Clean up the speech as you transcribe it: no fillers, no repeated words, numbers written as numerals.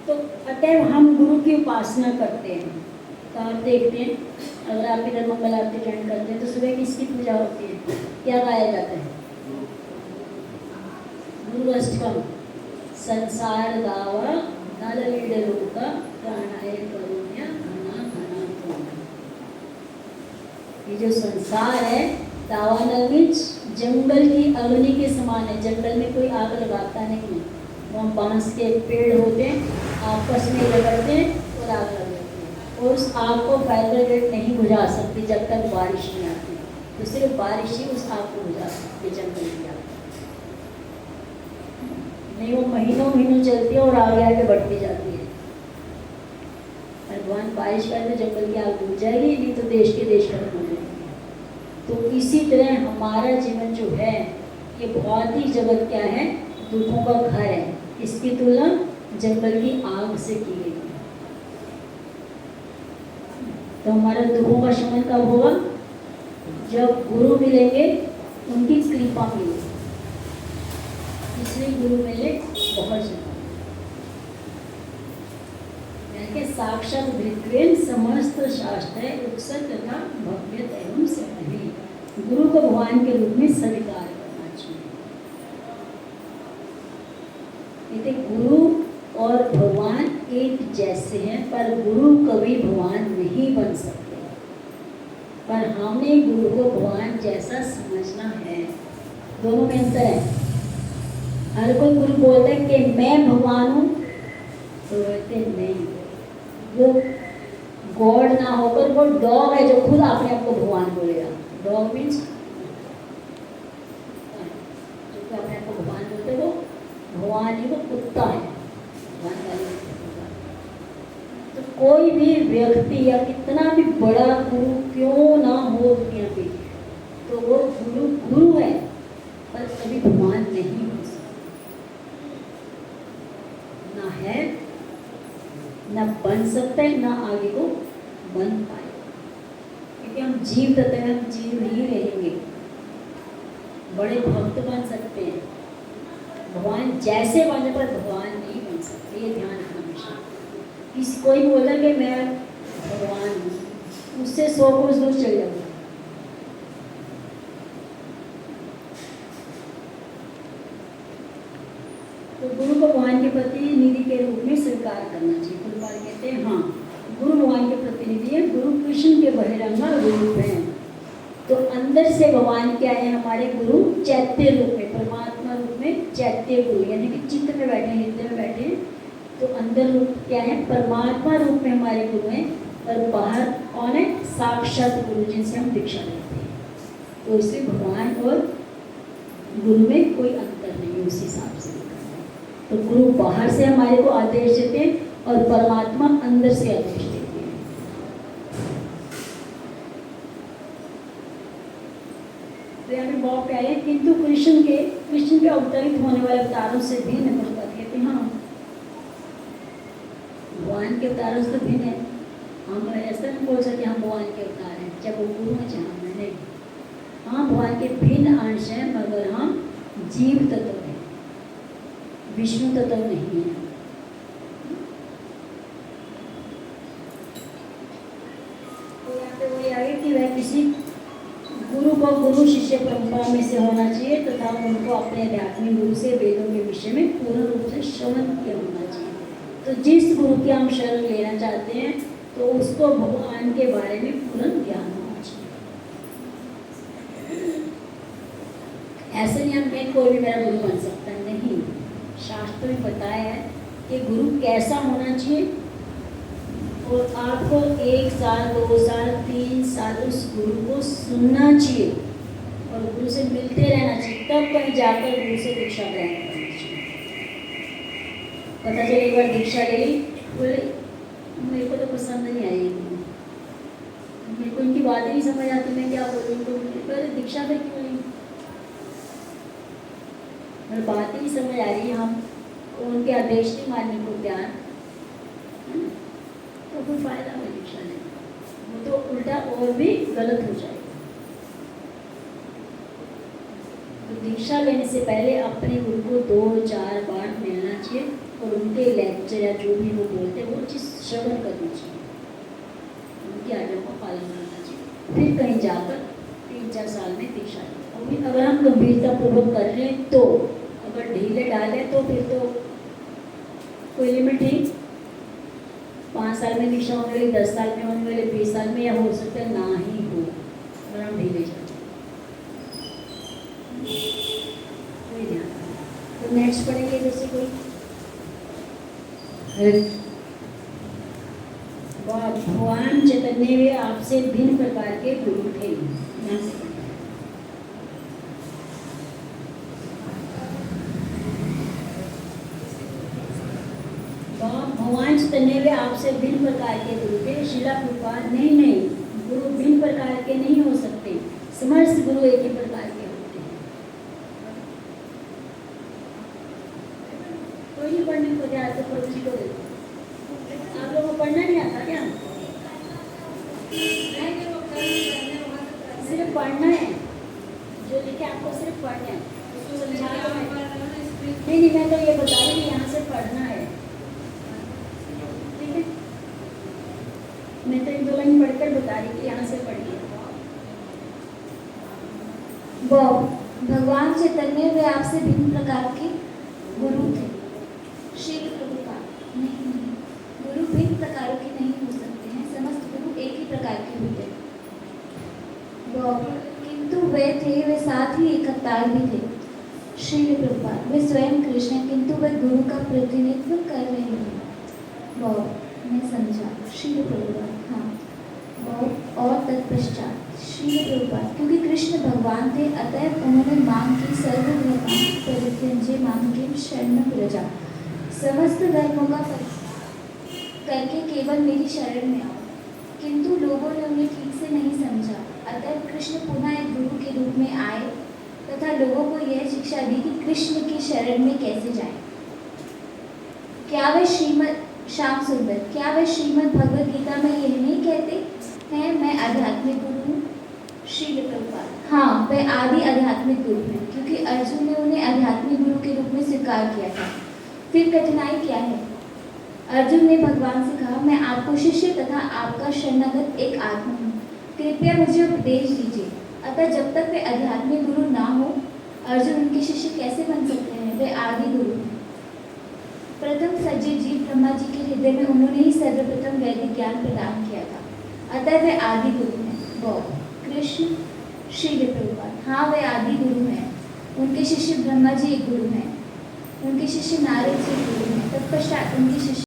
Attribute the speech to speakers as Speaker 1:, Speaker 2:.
Speaker 1: तो अतएव हम गुरु की उपासना करते हैं। तो आप देखते हैं, अगर आप इधर मंगल आरती ज्वाइन करते हैं तो सुबह किसकी पूजा होती है, क्या गाया जाता है? गुरु अष्टकम। संसार दावा नल लीडलोका प्राणाय करुण्य घना घना करुण्य। ये जो संसार है, दावानल मीन्स जंगल की अग्नि के समान है। जंगल में कोई आग लगाता नहीं है, वहाँ बांस के पेड़ होते हैं, आपस में रगड़ते हैं और आग लग जाती है। और उस आग को फायर ब्रिगेड नहीं बुझा सकती जब तक बारिश नहीं आती, तो सिर्फ बारिश ही उस आग को बुझा सकती है, जंगल की आग नहीं। वो महीनों महीनों चलती है और आगे आगे बढ़ती जाती है। भगवान बारिश करे तो जंगल की आग बुझ जाएगी, नहीं तो देश के देश खत्म हो जाएंगे। तो इसी तरह हमारा जीवन जो है, ये भौतिक जगत क्या है, दुखों का घर है। इसकी तुलना जंगल की आग से की गई है। तो हमारा दुखों का शमन कब होगा? जब गुरु मिलेंगे, उनकी कृपा मिलेगी। इसलिए गुरु मिले बहुत जरूरी है। साक्षात धृत्वेन समस्त शास्त्र उत्सव तथा भव्यत एवं सभी। गुरु को भगवान के रूप में स्वीकार करना चाहिए। गुरु और भगवान एक जैसे हैं, पर गुरु कभी भगवान नहीं बन सकते। पर हमें गुरु को भगवान जैसा समझना है। दोनों में अंतर है। हर कोई गुरु बोलता है कि मैं भगवान हूँ, तो कहते नहीं, वो गॉड ना होकर वो डॉग है जो खुद अपने आप को भगवान बोलेगा। डॉग मीन्स जो अपने आप को भगवान बोलते, वो भगवान ही, वो कुत्ता है। तो कोई भी व्यक्ति या कितना भी बड़ा गुरु क्यों ना हो दुनिया पे, तो वो गुरु गुरु है, पर कभी भगवान नहीं हो सकता। ना है, ना बन सकता है, ना आगे को बन पाए। क्योंकि हम जीव तत्व हैं, हम जीव ही रहेंगे। बड़े भक्त बन सकते हैं, भगवान जैसे बने, पर भगवान नहीं बन सकते। ये ध्यान रखना हमेशा। किसी कोई बोला कि मैं भगवान हूँ, उससे 100 कोस दूर चल जाऊंगा। तो गुरु को भगवान के प्रतिनिधि के रूप में स्वीकार करना चाहिए। गुरुपाल कहते हैं हाँ, गुरु भगवान के प्रतिनिधि है। गुरु कृष्ण के बहिरंगा रूप हैं। तो अंदर से भगवान क्या है हमारे गुरु? चैत्य रूप में, परमात्मा रूप में चैत्य गुरु, यानी कि चित्त में बैठे, हृदय में बैठे। तो अंदर रूप क्या है? परमात्मा रूप में हमारे गुरु हैं। और बाहर कौन है? साक्षात गुरु, जिनसे हम दीक्षा लेते हैं। तो इसलिए भगवान और गुरु में कोई अंतर नहीं है, उस हिसाब से। तो गुरु बाहर से हमारे को आदेश देते हैं और परमात्मा अंदर से आदेश देते हैं। तो यहाँ पे बहुत प्यारे हैं, किंतु कृष्ण के अवतरित होने वाले अवतारों से भिन्न प्रकट कहते हैं। हाँ, भगवान के अवतारों से भिन्न है। हम ऐसा नहीं बोल सकते हम भगवान के अवतार हैं, चाहे वो गुरु हैं चाहे हम नहीं। हाँ, भगवान के भिन्न अंश हैं, मगर हम जीव तत्व हैं, विष्णु तत्व नहीं है। तो यहाँ पे वही आगे कि वह किसी गुरु को गुरु शिष्य परंपरा में से होना चाहिए तथा उनको अपने आध्यात्मिक गुरु से वेदों के विषय में पूर्ण रूप से श्रवण किया होना चाहिए। तो जिस गुरु की हम शरण लेना चाहते हैं, तो उसको भगवान के बारे में पूर्ण ज्ञान होना चाहिए। ऐसे नहीं हम कहें कोई भी मेरा गुरु बन सकता है, नहीं। शास्त्र में बताया है कि गुरु कैसा होना चाहिए, और आपको 1 साल 2 साल 3 साल उस गुरु को सुनना चाहिए और गुरु से मिलते रहना चाहिए। तब कहीं जाकर गुरु से दीक्षा ग्रहण करनी चाहिए। पता चले एक बार दीक्षा ले ली, बोले मेरे को तो पसंद नहीं आई, मेरे को इनकी बात ही नहीं समझ आती, मैं क्या बोलूँ, तो दीक्षा फिर क्यों नहीं? मेरी बात ही नहीं समझ आ रही, हम उनके आदेश नहीं मानने को तैयार, तो कोई फायदा नहीं दीक्षा लेने, वो तो उल्टा और भी गलत हो जाएगा। तो दीक्षा लेने से पहले अपने गुरु को 2-4 बार मिलना चाहिए। और उनके लेक्चर या जो भी वो बोलते हैं वो चीज़ श्रवण करनी चाहिए, उनकी आज्ञा का पालन करना चाहिए। फिर कहीं जाकर 3-4 साल में दीक्षा लें। और फिर अगर हम गंभीरतापूर्वक कर रहे हैं तो, अगर ढीले डालें तो फिर तो कोई लिमिट नहीं। 5 साल में दीक्षा होने वाली, 10 साल में होने वाले, 20 साल में, या हो सकता है ना ही हो अगर हम ढीले जाते। कोई ध्यान। तो नेक्स्ट पढ़ेंगे जैसे कोई भगवान चैतन्य वे आपसे भिन्न प्रकार के गुरु थे। यहाँ से भगवान चैतन्य वे आपसे भिन्न प्रकार के गुरु थे। शिला प्रभुपाद नहीं, गुरु भिन्न प्रकार के नहीं हो सकते, समस्त गुरु एक ही प्रकार के होते हैं। कोई नहीं पढ़ने को तैयार, तो पढ़ जी को देखो। आप लोगों को पढ़ना नहीं आता क्या? सिर्फ पढ़ना है, जो लिखे आपको सिर्फ पढ़ना है, उसको समझा दो। नहीं, मैं तो ये बता रही हूँ यहाँ से पढ़ना है, ठीक है? मैं तो 1-2 लाइन पढ़कर बता रही कि यहाँ से पढ़िए।
Speaker 2: भगवान चैतन्य वे आपसे भिन्न प्रकार के गुरु थे। श्रील प्रभुपाद नहीं, गुरु भिन्न प्रकारों के नहीं हो सकते हैं, समस्त गुरु एक ही प्रकार के होते हैं। किंतु वे थे, वे साथ ही एक अवतार भी थे। श्रील प्रभुपाद वे स्वयं कृष्ण हैं, किंतु वे गुरु का प्रतिनिधित्व कर रहे हैं। मैं समझा। श्रील प्रभुपाद हाँ। और तत्पश्चात श्रील प्रभुपाद क्योंकि कृष्ण भगवान थे, अतएव उन्होंने मांग की सर्वधर्मान् परित्यज्य मां शरणं व्रज, समस्त धर्मों का करके केवल मेरी शरण में आओ। किंतु लोगों ने उन्हें ठीक से नहीं समझा, अतः कृष्ण पुनः एक गुरु के रूप में आए तथा लोगों को यह शिक्षा दी कि कृष्ण की शरण में कैसे जाएं। क्या वे श्रीमद् भगवद गीता में यह नहीं कहते हैं मैं आध्यात्मिक गुरु हूँ? श्रील प्रभुपाद हाँ, वे आदि आध्यात्मिक गुरु हैं, क्योंकि अर्जुन ने उन्हें आध्यात्मिक गुरु के रूप में स्वीकार किया था। फिर कठिनाई क्या है? अर्जुन ने भगवान से कहा, मैं आपको शिष्य तथा आपका शरणागत एक आत्मा हूँ, कृपया मुझे उपदेश दीजिए। अतः जब तक वे आध्यात्मिक गुरु ना हो, अर्जुन उनके शिष्य कैसे बन सकते हैं? वे आदि गुरु हैं। प्रथम सज्जित जीव ब्रह्मा जी के हृदय में उन्होंने ही सर्वप्रथम वैदिक ज्ञान प्रदान किया था, अतः वे आदि गुरु हैं। वो कृष्ण श्रील प्रभुपाद हाँ, वे आदि गुरु हैं। उनके शिष्य ब्रह्मा जी एक गुरु हैं, उनके शिष्य नारद जी गुरु हैं, तत्पश्चात उनके शिष्य